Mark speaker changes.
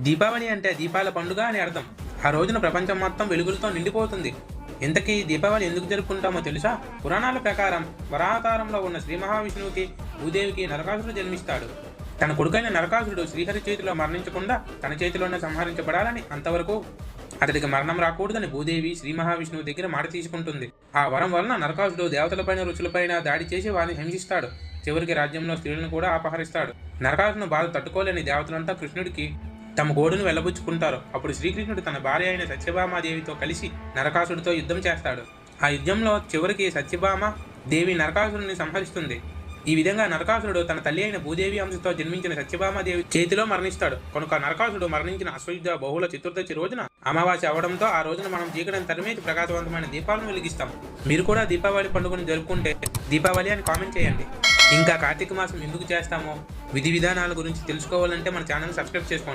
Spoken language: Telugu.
Speaker 1: దీపావళి అంటే దీపాల పండుగ అని అర్థం. ఆ రోజున ప్రపంచం మొత్తం వెలుగులతో నిండిపోతుంది. ఇంతకీ దీపావళి ఎందుకు జరుపుకుంటామో తెలుసా? పురాణాల ప్రకారం వరావతారంలో ఉన్న శ్రీ మహావిష్ణువుకి భూదేవికి నరకాసురుడు జన్మిస్తాడు. తన కొడుకైన నరకాసురుడు శ్రీహరి చేతిలో మరణించకుండా తన చేతిలోనే సంహరించబడాలని, అంతవరకు అతడికి మరణం రాకూడదని భూదేవి శ్రీ మహావిష్ణువు దగ్గర మాట తీసుకుంటుంది. ఆ వరం వలన నరకాసురుడు దేవతలపైన రుచులపైన దాడి చేసి వారిని హింసిస్తాడు. చివరికి రాజ్యంలో స్త్రీలను కూడా అపహరిస్తాడు. నరకాసురుని బాధ తట్టుకోలేని దేవతలంతా కృష్ణుడికి తమ గోడును వెళ్ళబుచ్చుకుంటారు. అప్పుడు శ్రీకృష్ణుడు తన భార్య అయిన సత్యభామాదేవితో కలిసి నరకాసుడితో యుద్ధం చేస్తాడు. ఆ యుద్ధంలో చివరికి సత్యభామ దేవి నరకాసురుని సంహరిస్తుంది. ఈ విధంగా నరకాసురుడు తన తల్లి అయిన భూదేవి అంశతో జన్మించిన సత్యభామాదేవి చేతిలో మరణిస్తాడు. కనుక నరకాసురుడు మరణించిన అశ్వయుధ బహుళ చతుర్దశి రోజున అమావాస్య అవడంతో ఆ రోజున మనం చీకటిని తరిమేసి ప్రకాశవంతమైన దీపాలను వెలిగిస్తాం. మీరు కూడా దీపావళి పండుగను జరుపుకుంటే దీపావళి అని కామెంట్ చేయండి. ఇంకా కార్తీక మాసం ఎందుకు చేస్తామో విధి విధానాల గురించి తెలుసుకోవాలంటే మన ఛానల్ సబ్స్క్రైబ్ చేసుకోండి.